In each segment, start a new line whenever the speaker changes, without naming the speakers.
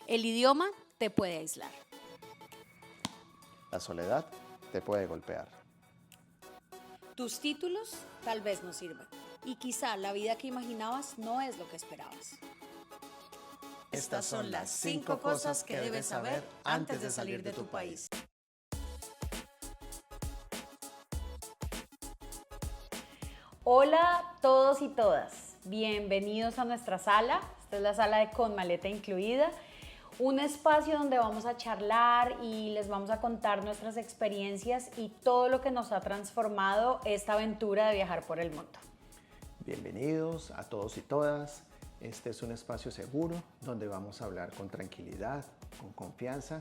El idioma te puede aislar.
La soledad te puede golpear.
Tus títulos tal vez no sirvan. Y quizá la vida que imaginabas no es lo que esperabas.
Estas son las 5 cosas que debes saber antes de salir de tu país.
Hola a todos y todas, bienvenidos a nuestra sala. Esta es la sala de Con Maleta Incluida, un espacio donde vamos a charlar y les vamos a contar nuestras experiencias y todo lo que nos ha transformado esta aventura de viajar por el mundo.
Bienvenidos a todos y todas. Este es un espacio seguro donde vamos a hablar con tranquilidad, con confianza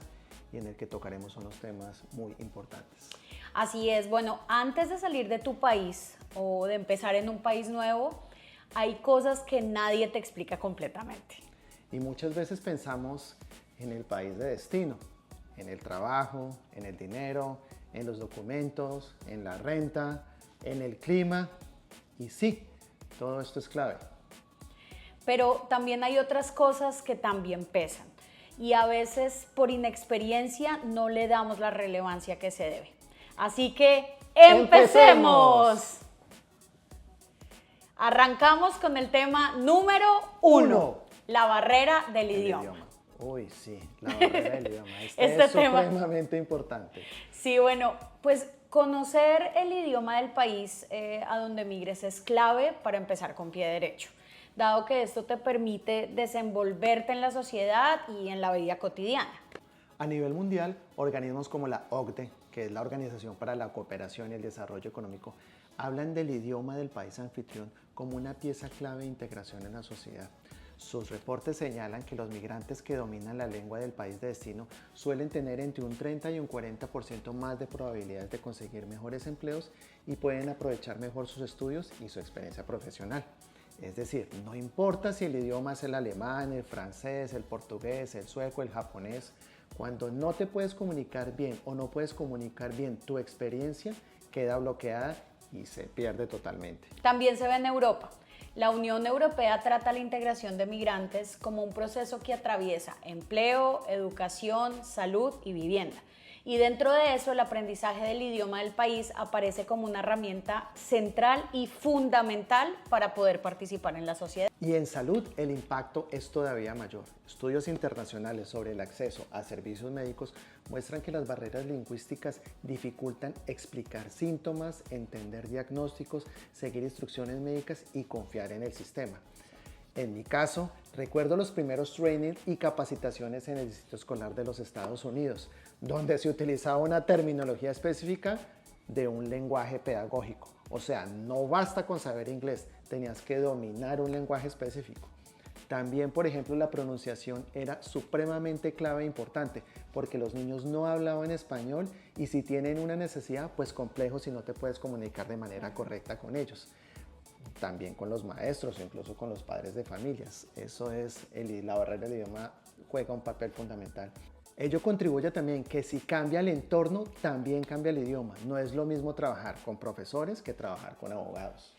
y en el que tocaremos unos temas muy importantes.
Así es, bueno, antes de salir de tu país o de empezar en un país nuevo, hay cosas que nadie te explica completamente.
Y muchas veces pensamos en el país de destino, en el trabajo, en el dinero, en los documentos, en la renta, en el clima. Y sí, todo esto es clave.
Pero también hay otras cosas que también pesan y a veces por inexperiencia no le damos la relevancia que se debe. Así que ¡empecemos! Arrancamos con el tema número 1, la barrera del idioma.
Uy, sí, la barrera del idioma.
Este
es
tema
supremamente importante.
Sí, bueno, pues conocer el idioma del país a donde migres es clave para empezar con pie derecho, dado que esto te permite desenvolverte en la sociedad y en la vida cotidiana.
A nivel mundial, organismos como la OCDE, que es la Organización para la Cooperación y el Desarrollo Económico, hablan del idioma del país anfitrión como una pieza clave de integración en la sociedad. Sus reportes señalan que los migrantes que dominan la lengua del país de destino suelen tener entre un 30 y un 40% más de probabilidades de conseguir mejores empleos y pueden aprovechar mejor sus estudios y su experiencia profesional. Es decir, no importa si el idioma es el alemán, el francés, el portugués, el sueco, el japonés, cuando no te puedes comunicar bien o no puedes comunicar bien tu experiencia, queda bloqueada y se pierde totalmente.
También se ve en Europa. La Unión Europea trata la integración de migrantes como un proceso que atraviesa empleo, educación, salud y vivienda. Y dentro de eso, el aprendizaje del idioma del país aparece como una herramienta central y fundamental para poder participar en la sociedad.
Y en salud el impacto es todavía mayor. Estudios internacionales sobre el acceso a servicios médicos muestran que las barreras lingüísticas dificultan explicar síntomas, entender diagnósticos, seguir instrucciones médicas y confiar en el sistema. En mi caso, recuerdo los primeros trainings y capacitaciones en el Distrito Escolar de los Estados Unidos, donde se utilizaba una terminología específica de un lenguaje pedagógico. O sea, no basta con saber inglés, tenías que dominar un lenguaje específico. También, por ejemplo, la pronunciación era supremamente clave e importante, porque los niños no hablaban español y si tienen una necesidad, pues complejo si no te puedes comunicar de manera correcta con ellos. También con los maestros o incluso con los padres de familias. Eso es, la barrera del idioma juega un papel fundamental. Ello contribuye también que si cambia el entorno, también cambia el idioma. No es lo mismo trabajar con profesores que trabajar con abogados.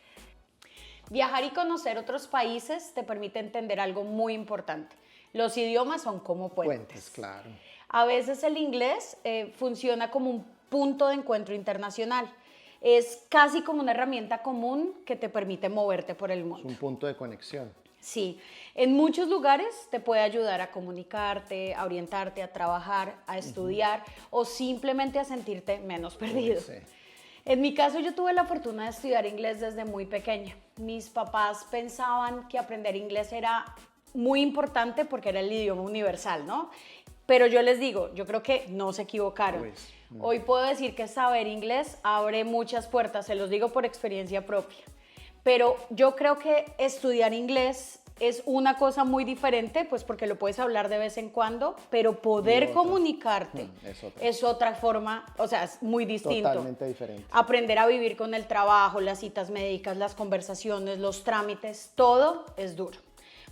Viajar y conocer otros países te permite entender algo muy importante. Los idiomas son como puentes.
Claro.
A veces el inglés funciona como un punto de encuentro internacional. Es casi como una herramienta común que te permite moverte por el mundo.
Es un punto de conexión.
Sí, en muchos lugares te puede ayudar a comunicarte, a orientarte, a trabajar, a estudiar o simplemente a sentirte menos perdido.
Sí.
En mi caso, yo tuve la fortuna de estudiar inglés desde muy pequeña. Mis papás pensaban que aprender inglés era muy importante porque era el idioma universal, ¿no? Pero yo les digo, yo creo que no se equivocaron. Hoy puedo decir que saber inglés abre muchas puertas, se los digo por experiencia propia. Pero yo creo que estudiar inglés es una cosa muy diferente, pues porque lo puedes hablar de vez en cuando, pero poder comunicarte es otra forma, o sea, es muy distinto.
Totalmente diferente.
Aprender a vivir con el trabajo, las citas médicas, las conversaciones, los trámites, todo es duro.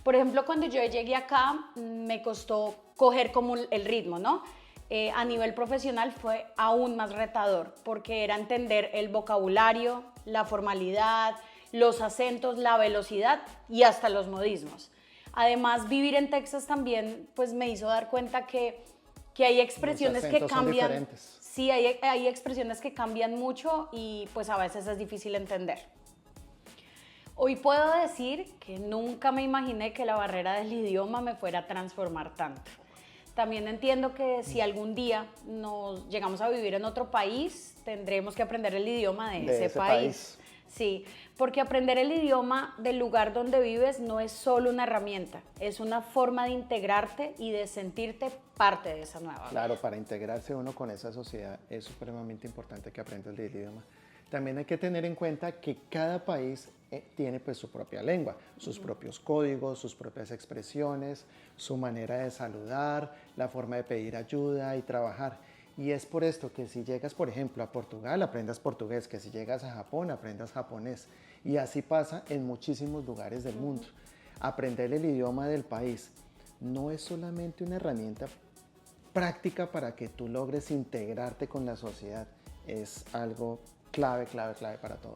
Por ejemplo, cuando yo llegué acá, me costó coger como el ritmo, ¿no? A nivel profesional fue aún más retador, porque era entender el vocabulario, la formalidad, los acentos, la velocidad y hasta los modismos. Además, vivir en Texas también pues me hizo dar cuenta que hay expresiones que
acentos son
cambian.
diferentes.
Sí, hay expresiones que cambian mucho y pues a veces es difícil entender. Hoy puedo decir que nunca me imaginé que la barrera del idioma me fuera a transformar tanto. También entiendo que si algún día nos llegamos a vivir en otro país, tendremos que aprender el idioma de ese país. Sí, porque aprender el idioma del lugar donde vives no es solo una herramienta, es una forma de integrarte y de sentirte parte de esa nueva vida.
Claro, para integrarse uno con esa sociedad es supremamente importante que aprendas el idioma. También hay que tener en cuenta que cada país tiene pues su propia lengua, sus propios códigos, sus propias expresiones, su manera de saludar, la forma de pedir ayuda y trabajar. Y es por esto que si llegas, por ejemplo, a Portugal, aprendas portugués, que si llegas a Japón, aprendas japonés. Y así pasa en muchísimos lugares del mundo. Aprender el idioma del país no es solamente una herramienta práctica para que tú logres integrarte con la sociedad, es algo clave para todo.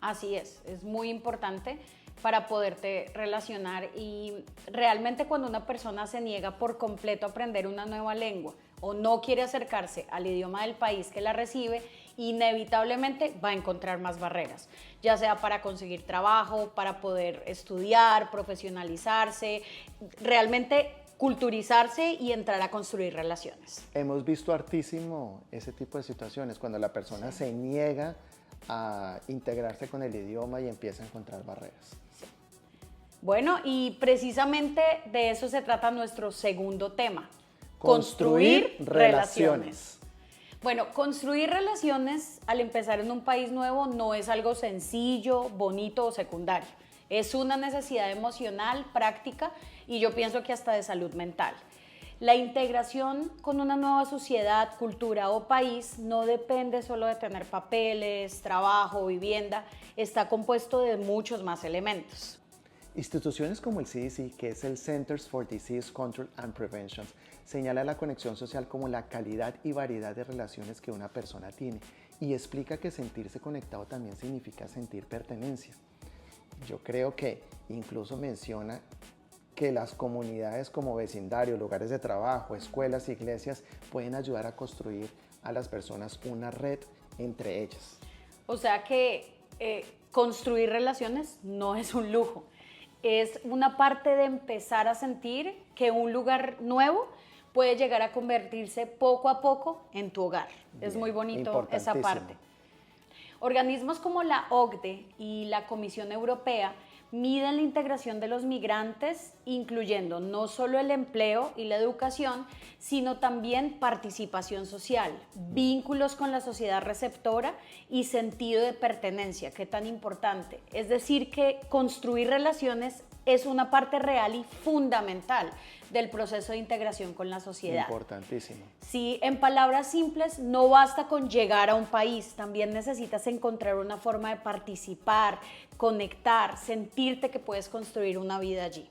Así es muy importante para poderte relacionar y realmente cuando una persona se niega por completo a aprender una nueva lengua o no quiere acercarse al idioma del país que la recibe, inevitablemente va a encontrar más barreras, ya sea para conseguir trabajo, para poder estudiar, profesionalizarse, realmente culturizarse y entrar a construir relaciones.
Hemos visto hartísimo ese tipo de situaciones, cuando la persona se niega a integrarse con el idioma y empieza a encontrar barreras.
Bueno, y precisamente de eso se trata nuestro segundo tema.
Construir relaciones.
Bueno, construir relaciones al empezar en un país nuevo no es algo sencillo, bonito o secundario. Es una necesidad emocional, práctica y yo pienso que hasta de salud mental. La integración con una nueva sociedad, cultura o país no depende solo de tener papeles, trabajo, vivienda, está compuesto de muchos más elementos.
Instituciones como el CDC, que es el Centers for Disease Control and Prevention, señala la conexión social como la calidad y variedad de relaciones que una persona tiene y explica que sentirse conectado también significa sentir pertenencia. Yo creo que incluso menciona que las comunidades como vecindarios, lugares de trabajo, escuelas, iglesias pueden ayudar a construir a las personas una red entre ellas.
O sea que construir relaciones no es un lujo, es una parte de empezar a sentir que un lugar nuevo puede llegar a convertirse poco a poco en tu hogar. Bien, es muy bonito esa parte. Organismos como la OCDE y la Comisión Europea miden la integración de los migrantes, incluyendo no solo el empleo y la educación, sino también participación social, vínculos con la sociedad receptora y sentido de pertenencia, que tan importante. Es decir, que construir relaciones es una parte real y fundamental del proceso de integración con la sociedad.
Importantísimo.
Sí, en palabras simples, no basta con llegar a un país, también necesitas encontrar una forma de participar, conectar, sentirte que puedes construir una vida allí.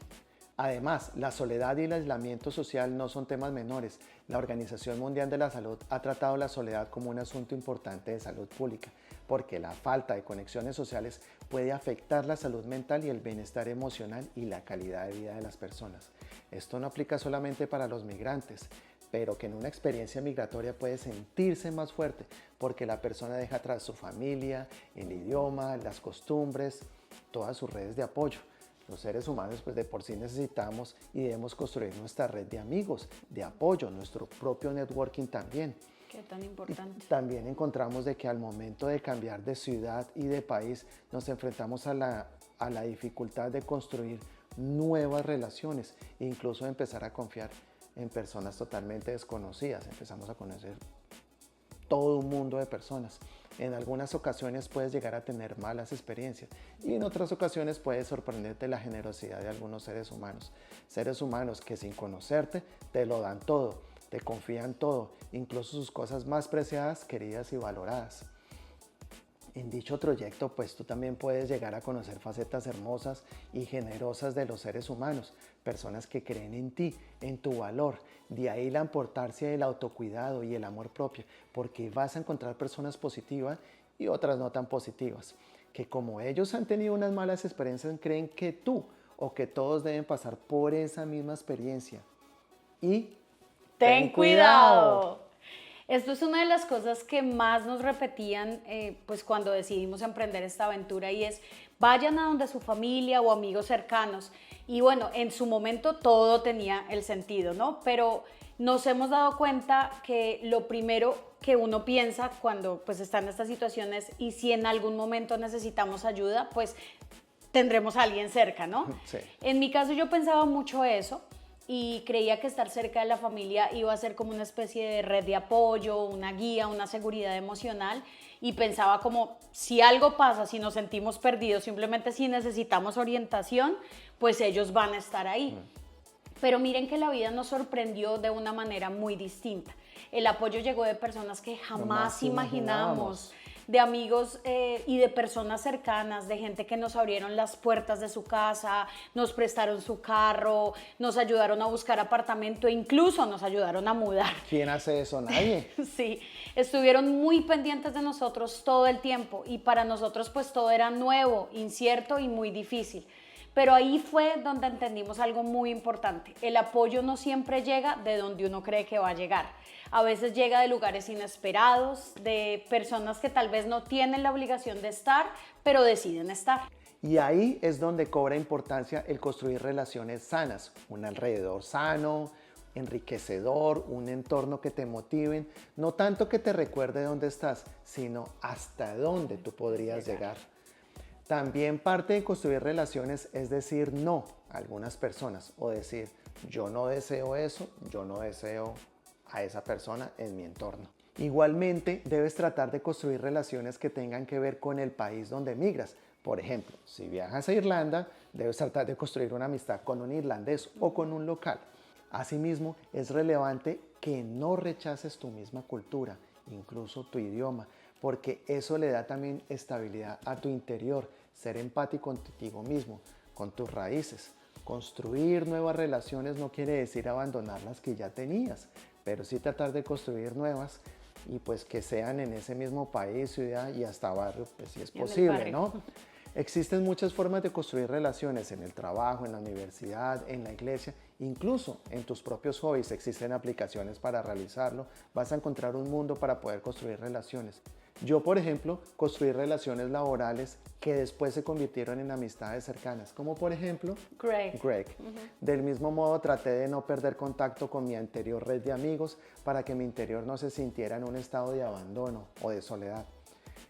Además, la soledad y el aislamiento social no son temas menores. La Organización Mundial de la Salud ha tratado la soledad como un asunto importante de salud pública, porque la falta de conexiones sociales puede afectar la salud mental y el bienestar emocional y la calidad de vida de las personas. Esto no aplica solamente para los migrantes, pero que en una experiencia migratoria puede sentirse más fuerte porque la persona deja atrás su familia, el idioma, las costumbres, todas sus redes de apoyo. Los seres humanos pues de por sí necesitamos y debemos construir nuestra red de amigos, de apoyo, nuestro propio networking también.
Qué tan importante.
Y también encontramos de que al momento de cambiar de ciudad y de país nos enfrentamos a la dificultad de construir nuevas relaciones e incluso de empezar a confiar en personas totalmente desconocidas. Empezamos a conocer todo un mundo de personas. En algunas ocasiones puedes llegar a tener malas experiencias y en otras ocasiones puedes sorprenderte la generosidad de algunos seres humanos. Seres humanos que sin conocerte te lo dan todo, te confían todo, incluso sus cosas más preciadas, queridas y valoradas. En dicho trayecto, pues tú también puedes llegar a conocer facetas hermosas y generosas de los seres humanos, personas que creen en ti, en tu valor. De ahí la importancia del autocuidado y el amor propio, porque vas a encontrar personas positivas y otras no tan positivas, que como ellos han tenido unas malas experiencias, creen que tú o que todos deben pasar por esa misma experiencia. Y
Ten cuidado. Esto es una de las cosas que más nos repetían pues cuando decidimos emprender esta aventura, y es: vayan a donde su familia o amigos cercanos. Y bueno, en su momento todo tenía el sentido, ¿no? Pero nos hemos dado cuenta que lo primero que uno piensa cuando pues está en estas situaciones, y si en algún momento necesitamos ayuda, pues tendremos a alguien cerca, ¿no?
Sí.
En mi caso yo pensaba mucho eso, y creía que estar cerca de la familia iba a ser como una especie de red de apoyo, una guía, una seguridad emocional, y pensaba como: si algo pasa, si nos sentimos perdidos, simplemente si necesitamos orientación, pues ellos van a estar ahí. Pero miren que la vida nos sorprendió de una manera muy distinta. El apoyo llegó de personas que jamás imaginamos, de amigos y de personas cercanas, de gente que nos abrieron las puertas de su casa, nos prestaron su carro, nos ayudaron a buscar apartamento e incluso nos ayudaron a mudar.
¿Quién hace eso? Nadie.
Sí, estuvieron muy pendientes de nosotros todo el tiempo, y para nosotros pues todo era nuevo, incierto y muy difícil. Pero ahí fue donde entendimos algo muy importante: el apoyo no siempre llega de donde uno cree que va a llegar. A veces llega de lugares inesperados, de personas que tal vez no tienen la obligación de estar, pero deciden estar.
Y ahí es donde cobra importancia el construir relaciones sanas, un alrededor sano, enriquecedor, un entorno que te motiven, no tanto que te recuerde dónde estás, sino hasta dónde tú podrías llegar. También parte de construir relaciones es decir no a algunas personas, o decir: yo no deseo eso, yo no deseo a esa persona en mi entorno. Igualmente, debes tratar de construir relaciones que tengan que ver con el país donde migras. Por ejemplo, si viajas a Irlanda, debes tratar de construir una amistad con un irlandés o con un local. Asimismo, es relevante que no rechaces tu misma cultura, incluso tu idioma, porque eso le da también estabilidad a tu interior, ser empático contigo mismo, con tus raíces. Construir nuevas relaciones no quiere decir abandonar las que ya tenías, pero sí tratar de construir nuevas, y pues que sean en ese mismo país, ciudad y hasta barrio, pues si es posible, ¿no? Existen muchas formas de construir relaciones: en el trabajo, en la universidad, en la iglesia, incluso en tus propios hobbies existen aplicaciones para realizarlo. Vas a encontrar un mundo para poder construir relaciones. Yo, por ejemplo, construí relaciones laborales que después se convirtieron en amistades cercanas, como por ejemplo Greg. Del mismo modo, traté de no perder contacto con mi anterior red de amigos para que mi interior no se sintiera en un estado de abandono o de soledad.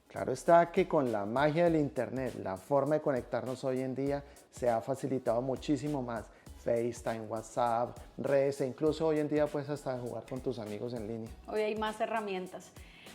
Claro está que con la magia del internet, la forma de conectarnos hoy en día se ha facilitado muchísimo más. FaceTime, WhatsApp, redes, e incluso hoy en día puedes hasta jugar con tus amigos en línea.
Hoy hay más herramientas.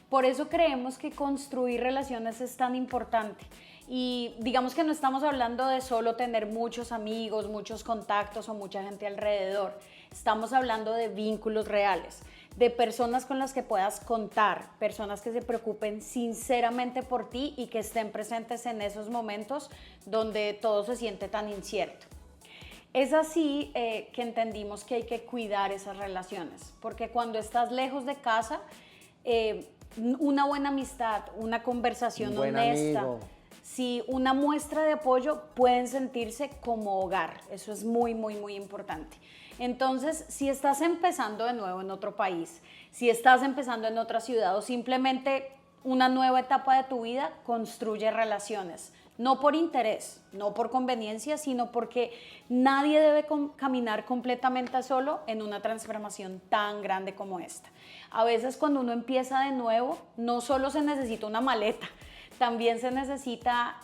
Por eso creemos que construir relaciones es tan importante. Y digamos que no estamos hablando de solo tener muchos amigos, muchos contactos o mucha gente alrededor. Estamos hablando de vínculos reales, de personas con las que puedas contar, personas que se preocupen sinceramente por ti y que estén presentes en esos momentos donde todo se siente tan incierto. Es así que entendimos que hay que cuidar esas relaciones, porque cuando estás lejos de casa, una buena amistad, una conversación honesta, sí, una muestra de apoyo, pueden sentirse como hogar. Eso es muy, muy, muy importante. Entonces, si estás empezando de nuevo en otro país, si estás empezando en otra ciudad o simplemente una nueva etapa de tu vida, construye relaciones. No por interés, no por conveniencia, sino porque nadie debe caminar completamente solo en una transformación tan grande como esta. A veces cuando uno empieza de nuevo, no solo se necesita una maleta, también se necesita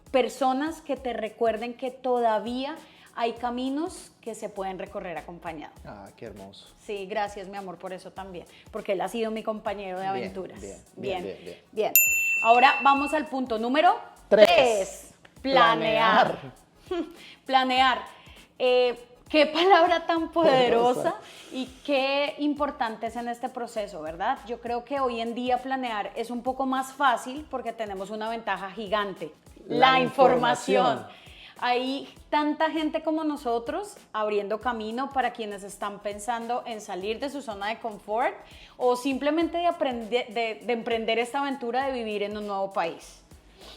personas que te recuerden que todavía hay caminos que se pueden recorrer acompañados.
Ah, qué hermoso.
Sí, gracias, mi amor, por eso también, porque él ha sido mi compañero de aventuras. Bien. Ahora vamos al punto número 3. Planear. Planear. Qué palabra tan poderosa y qué importante es en este proceso, ¿verdad? Yo creo que hoy en día planear es un poco más fácil porque tenemos una ventaja gigante: la información. Hay tanta gente como nosotros abriendo camino para quienes están pensando en salir de su zona de confort o simplemente de emprender esta aventura de vivir en un nuevo país.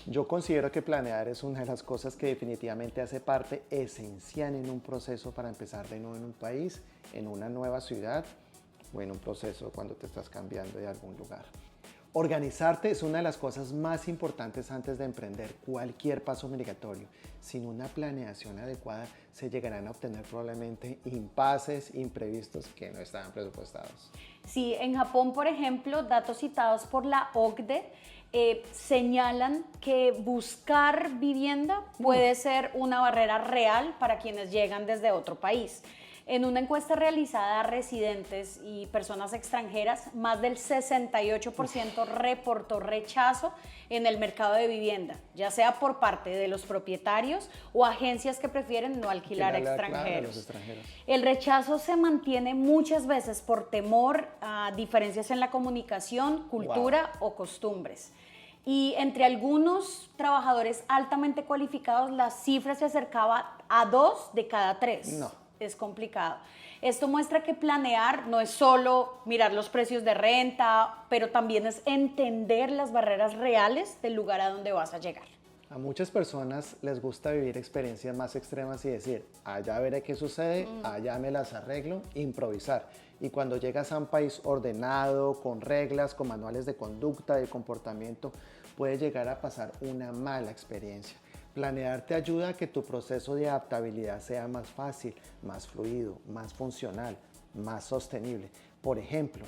Yo considero que planear es una de las cosas que definitivamente hace parte esencial en un proceso para empezar de nuevo en un país, en una nueva ciudad o en un proceso cuando te estás cambiando de algún lugar. Organizarte es una de las cosas más importantes antes de emprender cualquier paso migratorio. Sin una planeación adecuada se llegarán a obtener probablemente impases, imprevistos que no estaban presupuestados.
Sí, en Japón, por ejemplo, datos citados por la OCDE señalan que buscar vivienda puede ser una barrera real para quienes llegan desde otro país. En una encuesta realizada a residentes y personas extranjeras, más del 68% reportó rechazo en el mercado de vivienda, ya sea por parte de los propietarios o agencias que prefieren no alquilar a extranjeros. El rechazo se mantiene muchas veces por temor a diferencias en la comunicación, cultura o costumbres. Y entre algunos trabajadores altamente cualificados, la cifra se acercaba a 2 de cada 3.
No.
Es complicado. Esto muestra que planear no es solo mirar los precios de renta, pero también es entender las barreras reales del lugar a donde vas a llegar.
A muchas personas les gusta vivir experiencias más extremas y decir, allá veré qué sucede, allá me las arreglo, improvisar. Y cuando llegas a un país ordenado, con reglas, con manuales de conducta, de comportamiento, puede llegar a pasar una mala experiencia. Planear te ayuda a que tu proceso de adaptabilidad sea más fácil, más fluido, más funcional, más sostenible. Por ejemplo,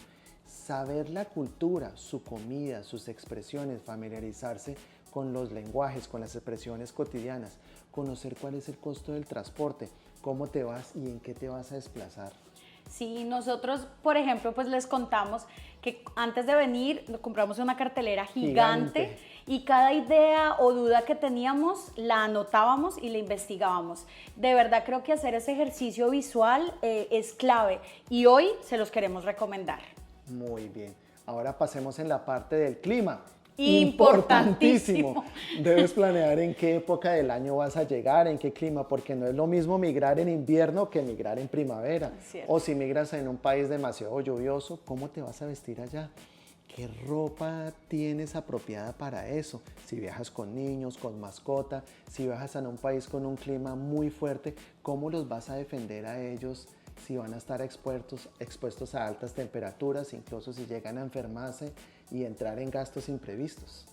saber la cultura, su comida, sus expresiones, familiarizarse con los lenguajes, con las expresiones cotidianas, conocer cuál es el costo del transporte, cómo te vas y en qué te vas a desplazar.
Sí, nosotros, por ejemplo, pues les contamos que antes de venir compramos una cartelera gigante y cada idea o duda que teníamos la anotábamos y la investigábamos. De verdad creo que hacer ese ejercicio visual es clave y hoy se los queremos recomendar.
Muy bien, ahora pasemos en la parte del clima.
Importantísimo.
Debes planear en qué época del año vas a llegar, en qué clima, porque no es lo mismo migrar en invierno que migrar en primavera. O si migras en un país demasiado lluvioso, ¿cómo te vas a vestir allá? ¿Qué ropa tienes apropiada para eso? Si viajas con niños, con mascota, si viajas a un país con un clima muy fuerte, ¿cómo los vas a defender a ellos? Si van a estar expuestos a altas temperaturas, incluso si llegan a enfermarse y entrar en gastos imprevistos.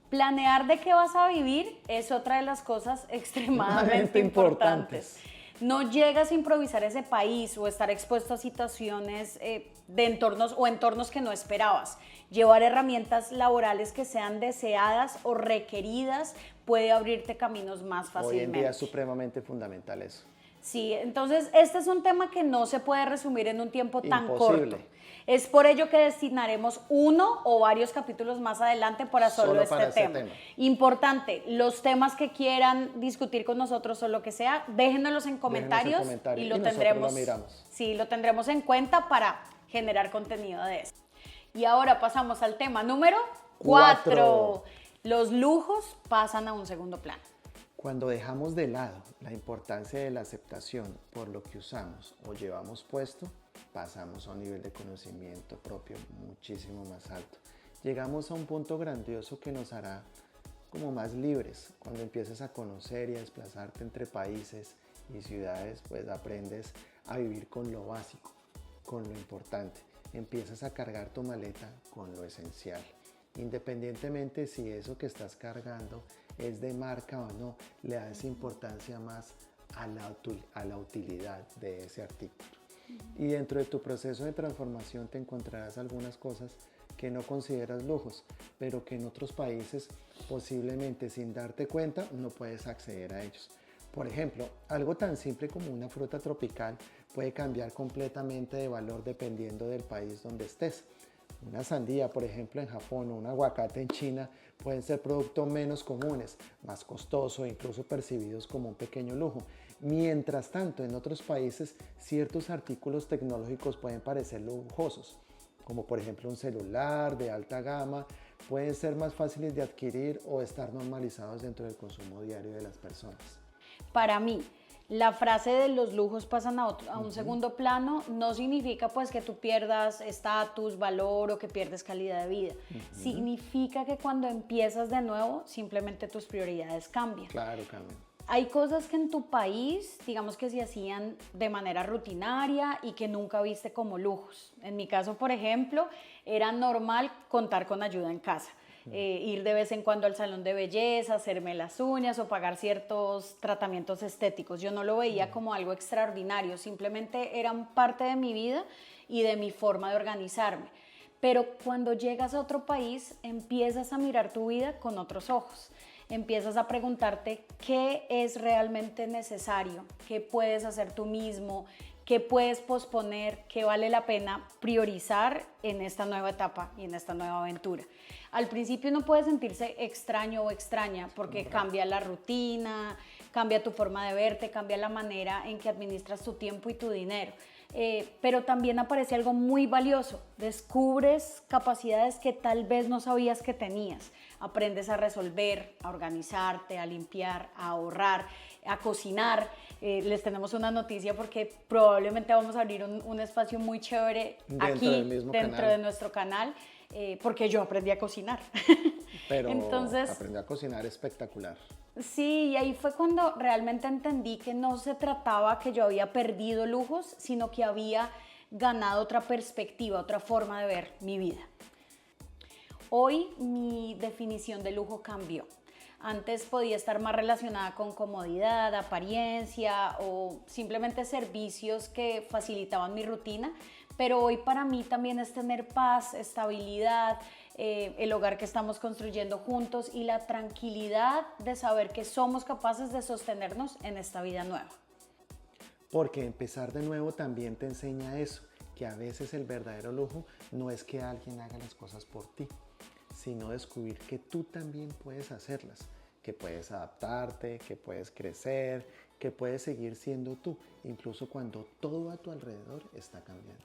Planear de qué vas a vivir es otra de las cosas extremadamente importantes. No llegas a improvisar ese país o estar expuesto a situaciones de entornos que no esperabas. Llevar herramientas laborales que sean deseadas o requeridas puede abrirte caminos más fácilmente.
Hoy en día es supremamente fundamental eso.
Sí, entonces este es un tema que no se puede resumir en un tiempo tan corto.
Imposible.
Es por ello que destinaremos uno o varios capítulos más adelante para solo este tema. Importante, los temas que quieran discutir con nosotros o lo que sea, déjenoslos en comentarios y lo tendremos en cuenta para generar contenido de eso. Y ahora pasamos al tema número 4. Los lujos pasan a un segundo plano.
Cuando dejamos de lado la importancia de la aceptación por lo que usamos o llevamos puesto, pasamos a un nivel de conocimiento propio muchísimo más alto. Llegamos a un punto grandioso que nos hará como más libres. Cuando empieces a conocer y a desplazarte entre países y ciudades, pues aprendes a vivir con lo básico, con lo importante. Empiezas a cargar tu maleta con lo esencial. Independientemente si eso que estás cargando es de marca o no, le das importancia más a la utilidad de ese artículo. Y dentro de tu proceso de transformación te encontrarás algunas cosas que no consideras lujos, pero que en otros países posiblemente sin darte cuenta no puedes acceder a ellos. Por ejemplo, algo tan simple como una fruta tropical puede cambiar completamente de valor dependiendo del país donde estés. Una sandía, por ejemplo, en Japón o un aguacate en China pueden ser productos menos comunes, más costosos e incluso percibidos como un pequeño lujo. Mientras tanto, en otros países, ciertos artículos tecnológicos pueden parecer lujosos, como por ejemplo un celular de alta gama, pueden ser más fáciles de adquirir o estar normalizados dentro del consumo diario de las personas.
Para mí, La frase de los lujos pasan a un segundo plano no significa pues que tú pierdas estatus, valor o que pierdes calidad de vida. Significa que cuando empiezas de nuevo, simplemente tus prioridades cambian.
Claro, Carmen.
Hay cosas que en tu país, digamos que se hacían de manera rutinaria y que nunca viste como lujos. En mi caso, por ejemplo, era normal contar con ayuda en casa. Ir de vez en cuando al salón de belleza, hacerme las uñas o pagar ciertos tratamientos estéticos. Yo no lo veía como algo extraordinario, simplemente eran parte de mi vida y de mi forma de organizarme. Pero cuando llegas a otro país, empiezas a mirar tu vida con otros ojos. Empiezas a preguntarte qué es realmente necesario, qué puedes hacer tú mismo, qué puedes posponer, qué vale la pena priorizar en esta nueva etapa y en esta nueva aventura. Al principio uno puede sentirse extraño o extraña porque cambia la rutina, cambia tu forma de verte, cambia la manera en que administras tu tiempo y tu dinero. Pero también aparece algo muy valioso. Descubres capacidades que tal vez no sabías que tenías. Aprendes a resolver, a organizarte, a limpiar, a ahorrar, a cocinar. Les tenemos una noticia porque probablemente vamos a abrir un espacio muy chévere dentro de nuestro canal, porque yo aprendí a cocinar.
Pero
entonces,
aprendí a cocinar espectacular.
Sí, y ahí fue cuando realmente entendí que no se trataba que yo había perdido lujos, sino que había ganado otra perspectiva, otra forma de ver mi vida. Hoy mi definición de lujo cambió. Antes podía estar más relacionada con comodidad, apariencia o simplemente servicios que facilitaban mi rutina, pero hoy para mí también es tener paz, estabilidad, el hogar que estamos construyendo juntos y la tranquilidad de saber que somos capaces de sostenernos en esta vida nueva.
Porque empezar de nuevo también te enseña eso, que a veces el verdadero lujo no es que alguien haga las cosas por ti, sino descubrir que tú también puedes hacerlas, que puedes adaptarte, que puedes crecer, que puedes seguir siendo tú, incluso cuando todo a tu alrededor está cambiando.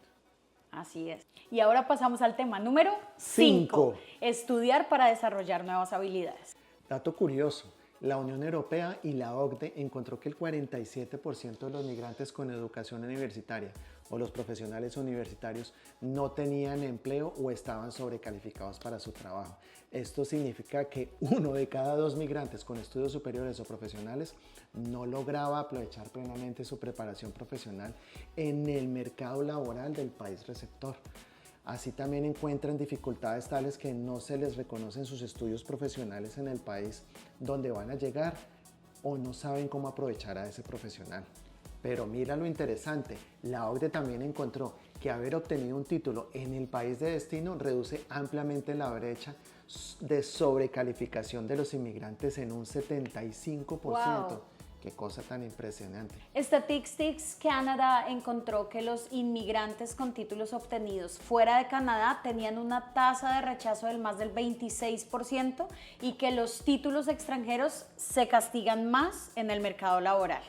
Así es. Y ahora pasamos al tema número 5. Estudiar para desarrollar nuevas habilidades.
Dato curioso, la Unión Europea y la OCDE encontró que el 47% de los migrantes con educación universitaria o los profesionales universitarios no tenían empleo o estaban sobrecalificados para su trabajo. Esto significa que 1 de cada 2 migrantes con estudios superiores o profesionales no lograba aprovechar plenamente su preparación profesional en el mercado laboral del país receptor. Así también encuentran dificultades tales que no se les reconocen sus estudios profesionales en el país donde van a llegar o no saben cómo aprovechar a ese profesional. Pero mira lo interesante, la OCDE también encontró que haber obtenido un título en el país de destino reduce ampliamente la brecha de sobrecalificación de los inmigrantes en un 75%.
Wow.
Qué cosa tan impresionante.
Statistics Canada encontró que los inmigrantes con títulos obtenidos fuera de Canadá tenían una tasa de rechazo del más del 26% y que los títulos extranjeros se castigan más en el mercado laboral.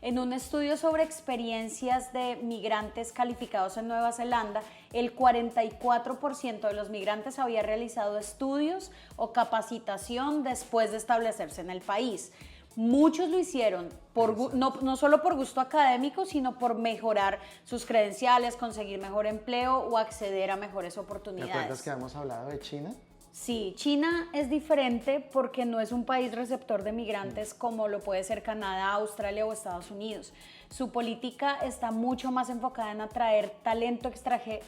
En un estudio sobre experiencias de migrantes calificados en Nueva Zelanda, el 44% de los migrantes había realizado estudios o capacitación después de establecerse en el país. Muchos lo hicieron no solo por gusto académico, sino por mejorar sus credenciales, conseguir mejor empleo o acceder a mejores oportunidades.
¿Te acuerdas que habíamos hablado de China?
Sí, China es diferente porque no es un país receptor de migrantes como lo puede ser Canadá, Australia o Estados Unidos. Su política está mucho más enfocada en atraer talento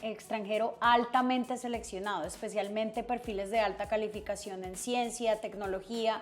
extranjero altamente seleccionado, especialmente perfiles de alta calificación en ciencia, tecnología,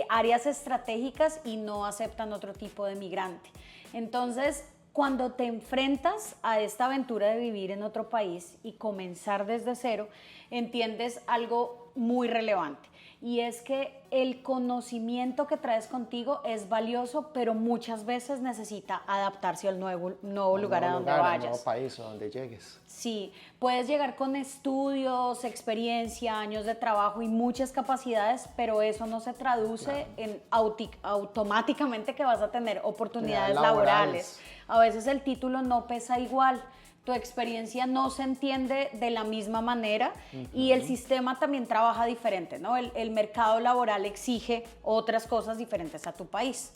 áreas estratégicas, y no aceptan otro tipo de migrante. Entonces, cuando te enfrentas a esta aventura de vivir en otro país y comenzar desde cero, entiendes algo muy relevante, y es que el conocimiento que traes contigo es valioso, pero muchas veces necesita adaptarse al nuevo lugar a donde vayas.
Al nuevo país o donde llegues.
Sí, puedes llegar con estudios, experiencia, años de trabajo y muchas capacidades, pero eso no se traduce en automáticamente que vas a tener oportunidades laborales. A veces el título no pesa igual, tu experiencia no se entiende de la misma manera y el sistema también trabaja diferente, ¿no? El mercado laboral exige otras cosas diferentes a tu país.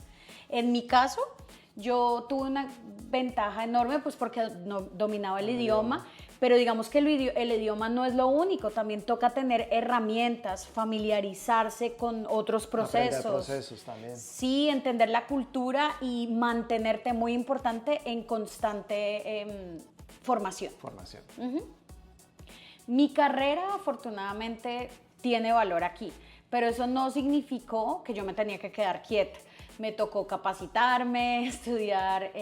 En mi caso, Yo tuve una ventaja enorme pues porque no dominaba el idioma, pero digamos que el idioma no es lo único, también toca tener herramientas, familiarizarse con otros procesos.
Aprender procesos también.
Sí, entender la cultura y mantenerte, muy importante, en constante formación.
Formación.
Mi carrera afortunadamente tiene valor aquí, pero eso no significó que yo me tenía que quedar quieta. Me tocó capacitarme, estudiar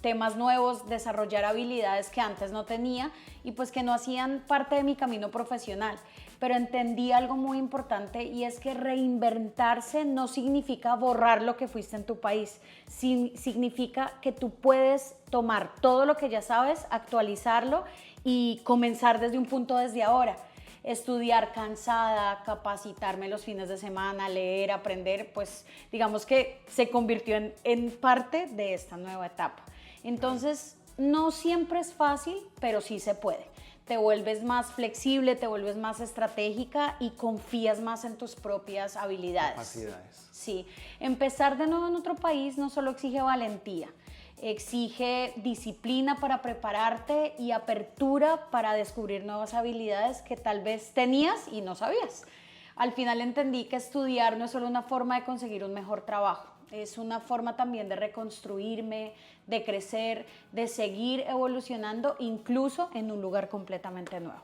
temas nuevos, desarrollar habilidades que antes no tenía y pues que no hacían parte de mi camino profesional. Pero entendí algo muy importante y es que reinventarse no significa borrar lo que fuiste en tu país. Significa que tú puedes tomar todo lo que ya sabes, actualizarlo y comenzar desde un punto desde ahora. Estudiar cansada, capacitarme los fines de semana, leer, aprender, pues digamos que se convirtió en parte de esta nueva etapa. Entonces, no siempre es fácil, pero sí se puede. Te vuelves más flexible, te vuelves más estratégica y confías más en tus propias habilidades.
Capacidades.
Sí, empezar de nuevo en otro país no solo exige valentía, exige disciplina para prepararte y apertura para descubrir nuevas habilidades que tal vez tenías y no sabías. Al final entendí que estudiar no es solo una forma de conseguir un mejor trabajo, es una forma también de reconstruirme, de crecer, de seguir evolucionando, incluso en un lugar completamente nuevo.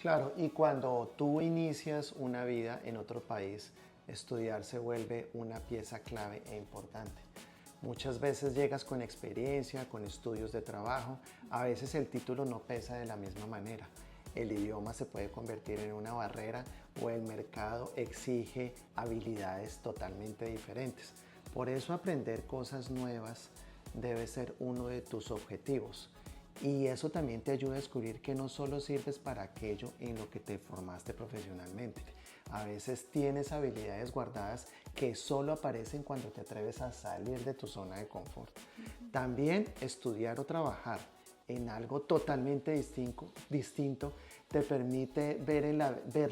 Claro, y cuando tú inicias una vida en otro país, estudiar se vuelve una pieza clave e importante. Muchas veces llegas con experiencia, con estudios de trabajo, a veces el título no pesa de la misma manera. El idioma se puede convertir en una barrera o el mercado exige habilidades totalmente diferentes. Por eso aprender cosas nuevas debe ser uno de tus objetivos. Y eso también te ayuda a descubrir que no solo sirves para aquello en lo que te formaste profesionalmente. A veces tienes habilidades guardadas que solo aparecen cuando te atreves a salir de tu zona de confort. También estudiar o trabajar en algo totalmente distinto te permite ver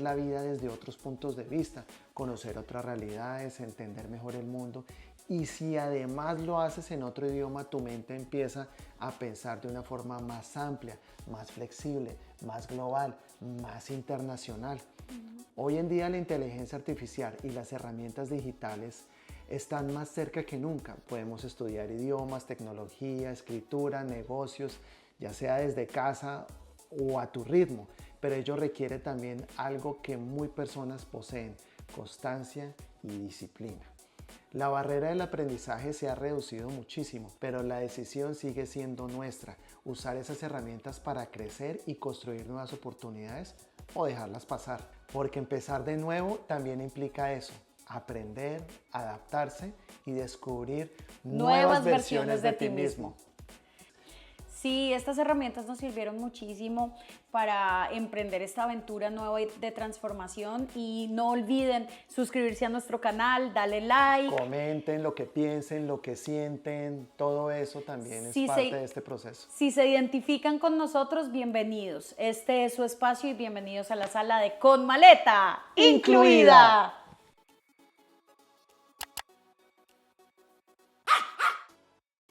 la vida desde otros puntos de vista, conocer otras realidades, entender mejor el mundo. Y si además lo haces en otro idioma, tu mente empieza a pensar de una forma más amplia, más flexible, más global, más internacional. Hoy en día la inteligencia artificial y las herramientas digitales están más cerca que nunca. Podemos estudiar idiomas, tecnología, escritura, negocios, ya sea desde casa o a tu ritmo, pero ello requiere también algo que muy personas poseen: constancia y disciplina. La barrera del aprendizaje se ha reducido muchísimo, pero la decisión sigue siendo nuestra: usar esas herramientas para crecer y construir nuevas oportunidades o dejarlas pasar. Porque empezar de nuevo también implica eso: aprender, adaptarse y descubrir nuevas versiones de ti mismo.
Sí, estas herramientas nos sirvieron muchísimo para emprender esta aventura nueva de transformación y no olviden suscribirse a nuestro canal, darle like.
Comenten lo que piensen, lo que sienten, todo eso también es parte de este proceso.
Si se identifican con nosotros, bienvenidos. Este es su espacio y bienvenidos a la sala de Con Maleta Incluida.